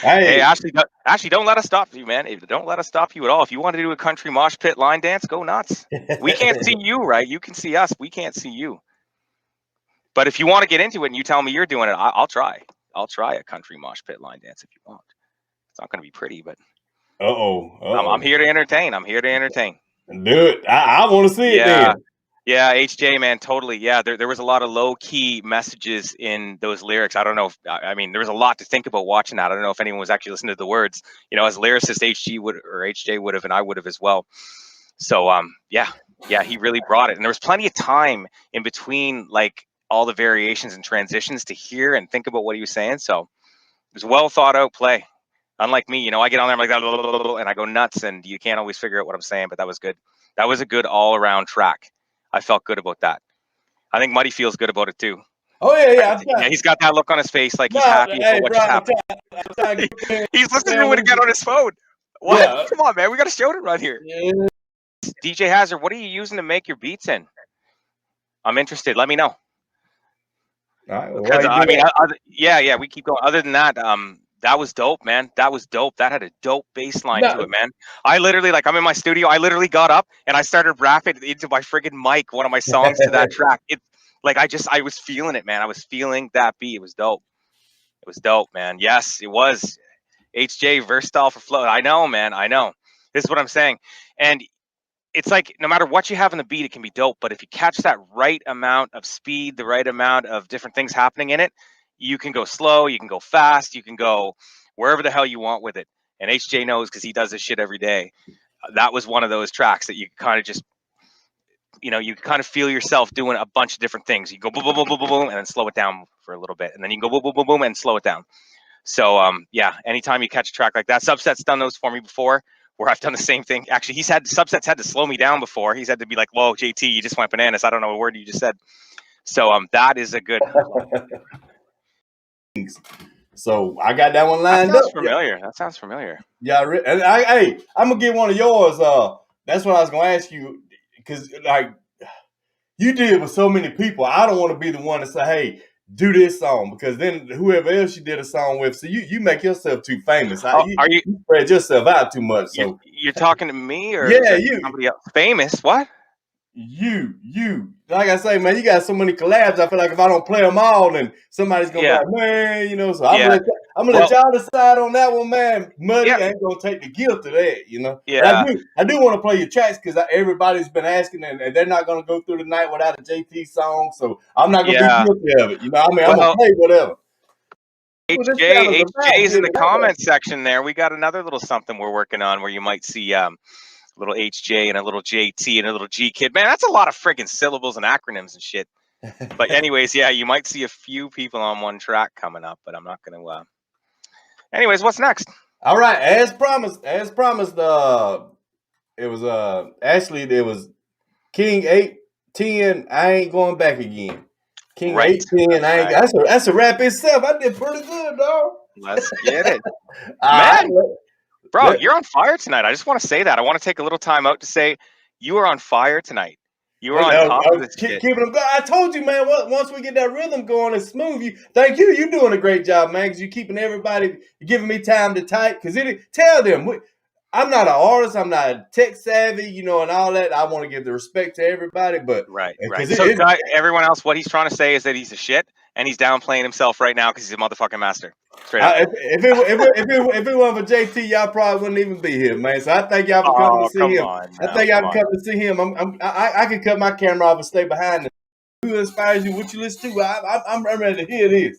Hey, Hey, Ashley, don't let us stop you, man. Don't let us stop you at all. If you want to do a country mosh pit line dance, go nuts. We can't see you, right? You can see us. We can't see you. But if you want to get into it and you tell me you're doing it, I'll try. I'll try a country mosh pit line dance if you want. It's not going to be pretty, but I'm here to entertain. I'm here to entertain. Do it. I want to see it Yeah. then. Yeah, HJ, man, totally. Yeah, there was a lot of low key messages in those lyrics. I don't know if, I mean, there was a lot to think about watching that. I don't know if anyone was actually listening to the words. You know, as lyricist, HJ would have, and I would have as well. So, yeah, he really brought it, and there was plenty of time in between, like all the variations and transitions to hear and think about what he was saying. So it was well thought out play. Unlike me, you know, I get on there I'm like that, and I go nuts, and you can't always figure out what I'm saying. But that was good. That was a good all around track. I felt good about that. I think Muddy feels good about it too. Oh yeah. Yeah, he's got that look on his face, like he's No, happy about hey, what bro, just happened. I'm trying to get He's listening to man. it again on his phone. What? Yeah. Come on, man. We got a show to run here. Yeah. DJ Hazard, what are you using to make your beats in? I'm interested. Let me know. All right. Well, why Because you do I mean, that? yeah, we keep going. Other than that, that was dope, man. That was dope. That had a dope bass line to No, it, man. I literally, like, I'm in my studio. I literally got up and I started rapping into my friggin' mic one of my songs to that track. It, like, I was feeling it, man. I was feeling that beat. It was dope. It was dope, man. Yes, it was. HJ versatile for flow. I know, man. I know. This is what I'm saying. And it's like no matter what you have in the beat, it can be dope. But if you catch that right amount of speed, the right amount of different things happening in it, you can go slow, you can go fast, you can go wherever the hell you want with it. And HJ knows because he does this shit every day. That was one of those tracks that you kind of just, you know, you kind of feel yourself doing a bunch of different things. You go boom, boom, boom, boom, boom, boom, and then slow it down for a little bit, and then you go boom, boom, boom, boom, and slow it down. So yeah, anytime you catch a track like that, Subset's done those for me before, where I've done the same thing. Actually, Subset's had to slow me down before. He's had to be like, "Whoa, JT, you just went bananas. I don't know a word you just said." So that is a good. So I got that one That lined up. sounds familiar. That sounds familiar. Yeah. And hey, I'm gonna get one of yours. That's what I was gonna ask you because like you did with so many people. I don't want to be the one to say, "Hey, do this song," because then whoever else you did a song with, so you make yourself too famous. Oh, You, are you you spread yourself out too much. So you're talking to me or is yeah, it somebody else? Famous? What? you, like I say, man, you got so many collabs. I feel like if I don't play them all, then somebody's gonna be Yeah, like, man, you know. So yeah. I'm gonna let Well, y'all decide on that one, man. Muddy yeah, ain't gonna take the guilt of that, you know. But yeah, I do want to play your tracks because everybody's been asking, and they're not gonna go through the night without a JT song. So I'm not gonna be yeah. guilty of it, you know. I mean, I'm gonna Well, play whatever. Well, this sound is a HJ's in the vibe, comment section there. We got another little something we're working on where you might see little HJ and a little JT and a little G Kid. Man, that's a lot of friggin' syllables and acronyms and shit. But anyways, yeah, you might see a few people on one track coming up, but I'm not gonna. Anyways, what's next? All right, as promised. It was actually there was King 810. I ain't going back again. King Right. 810. I ain't. Right. That's a rap itself. I did pretty good, dog. Let's get it, All right. man. Bro, you're on fire tonight. I just want to say that. I want to take a little time out to say you are on fire tonight. You are on top of this shit. Keeping them going. I told you, man. Once we get that rhythm going and smooth, thank you. You're doing a great job, man. Because you're keeping everybody, you're giving me time to type. Because tell them I'm not an artist. I'm not tech savvy, you know, and all that. I want to give the respect to everybody, but Right. because So, everyone else, what he's trying to say is that he's a shit, and he's downplaying himself right now because he's a motherfucking master. Straight up. if it wasn't for JT, y'all probably wouldn't even be here, man. So I thank y'all for coming to Oh, see come him. on I now. thank y'all Come for on. coming to see him. I can cut my camera off and stay behind it. Who inspires you? What you listen to? I'm ready to hear this.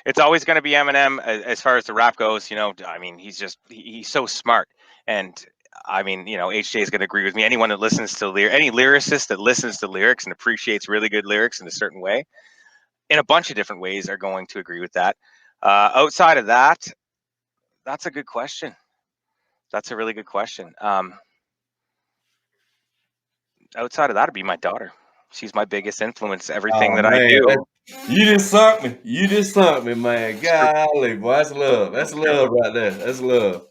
It's always going to be Eminem as far as the rap goes. You know, I mean, he's so smart, and I mean, you know, HJ is going to agree with me. Anyone that listens to any lyricist that listens to lyrics and appreciates really good lyrics in a certain way, in a bunch of different ways, are going to agree with that. Outside of that, that's a good question. That's a really good question. Outside of that, it'd be my daughter. She's my biggest influence. Everything Oh that I man, do. you just sunk me. You just sunk me, man. Golly, boy, that's love. That's It's true. love right there. That's love.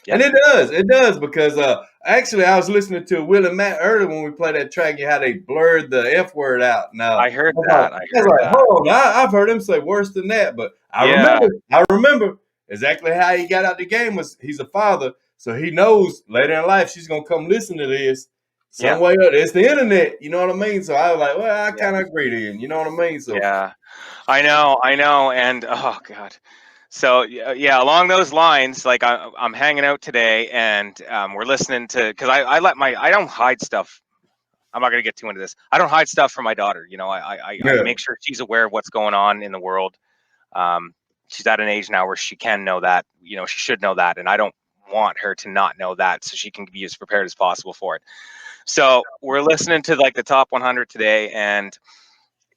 Yep. And it does because actually I was listening to Will and Matt earlier when we played that track and how they blurred the F word out. Now I heard I that. I was heard like, that. hold on, I've heard him say worse than that, but Yeah. I remember exactly how he got out the game was he's a father, so he knows later in life she's gonna come listen to this some Yeah. way or it's the internet. You know what I mean? So I was like, well, I Yeah. kind of agree to him. You know what I mean? So Yeah. I know. And oh god. So yeah, along those lines, like I'm hanging out today, and we're listening to because I don't hide stuff. I'm not gonna get too into this. I don't hide stuff from my daughter. You know, I yeah, make sure she's aware of what's going on in the world. Um, she's at an age now where she can know that. You know, she should know that, and I don't want her to not know that, so she can be as prepared as possible for it. So we're listening to like the top 100 today, and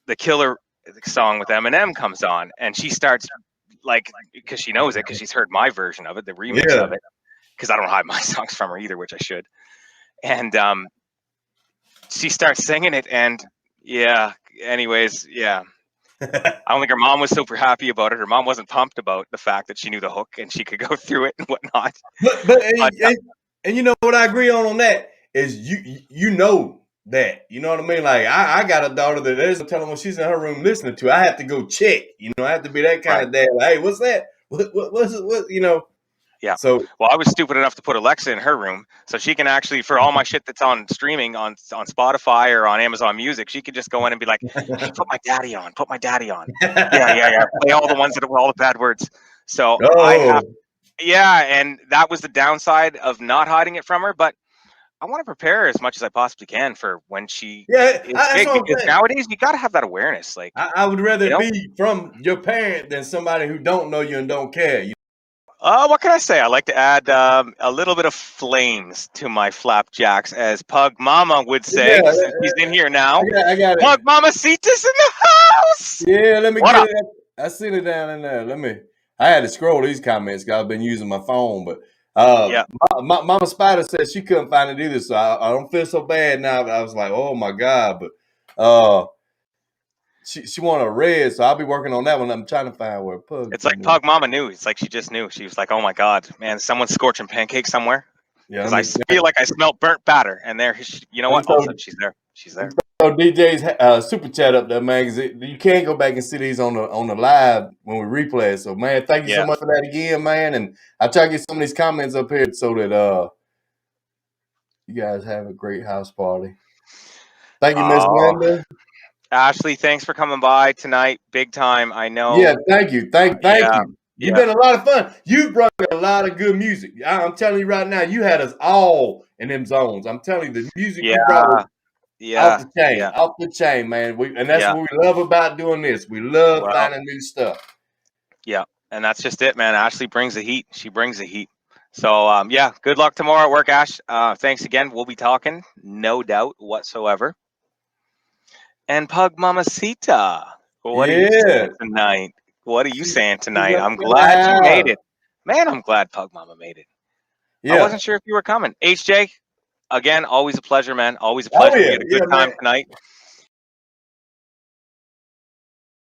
the Killer song with Eminem comes on, and she starts like because she knows it because she's heard my version of it, the remix yeah. of it. Because I don't hide my songs from her either, which I should. And she starts singing it, and yeah. Anyways, yeah. I don't think her mom was super happy about it. Her mom wasn't pumped about the fact that she knew the hook and she could go through it and whatnot. But But and you know what I agree on that is you know that you know what I mean. Like I got a daughter that there's telling when she's in her room listening to. I have to go check. You know, I have to be that kind right, of dad. Like, hey, what's that? What's it? What you know? yeah. So Well, I was stupid enough to put Alexa in her room, so she can actually, for all my shit that's on streaming on Spotify or on Amazon Music, she could just go in and be like, "Hey, put my daddy on. Put my daddy on." Yeah, yeah, yeah. Play all the ones that have all the bad words. So I have, oh yeah, and that was the downside of not hiding it from her. But I want to prepare her as much as I possibly can for when she yeah, is that's big, what I'm because saying. nowadays you got to have that awareness. Like, I would rather you it know, be from your parent than somebody who don't know you and don't care. You what can I say? I like to add a little bit of flames to my flapjacks, as Pug Mama would say, yeah, since he's in here now. I got it. Pug Mama Cetus in the house. Yeah, let me What get up? it. I seen it down in there. Let me. I had to scroll these comments because I've been using my phone, but Yeah, Mama Spider said she couldn't find it either, so I don't feel so bad now. But I was like, oh my god, but she wanted a red, so I'll be working on that one. I'm trying to find where Pug it's like thing is. Pug Mama knew. It's like she just knew. She was like, "Oh my God, man, someone's scorching pancakes somewhere." Yeah, Because I feel like I smelt burnt batter, and there, you know let me what? All of a throw, sudden, she's there. She's there. DJ's super chat up there, man. 'Cause you can't go back and see these on the live when we replay it. So, man, thank you so Yeah. much for that again, man. And I try to get some of these comments up here so that you guys have a great house party. Thank you, Miss Oh, Linda. Ashley, thanks for coming by tonight. Big time. I Yeah, know. thank you. Thank Yeah. you. You've Yeah. been a lot of fun. You brought a lot of good music. I'm telling you right now, you had us all in them zones. I'm telling you, the music you brought was Yeah. Yeah. Yeah. off the chain, man. And that's Yeah. what we love about doing this. We love Well, finding new stuff. yeah. And that's just it, man. Ashley brings the heat. She brings the heat. So, yeah, good luck tomorrow at work, Ash. Thanks again. We'll be talking, no doubt whatsoever. And Pug Mamacita, what are you Yeah. saying tonight? What are you saying She's tonight? up I'm in the glad you made house. it. Man, I'm glad Pug Mama made it. I Yeah. wasn't sure if you were coming. HJ, again, always a pleasure, man. Always a Oh pleasure. We yeah. had a good Yeah, man. time tonight.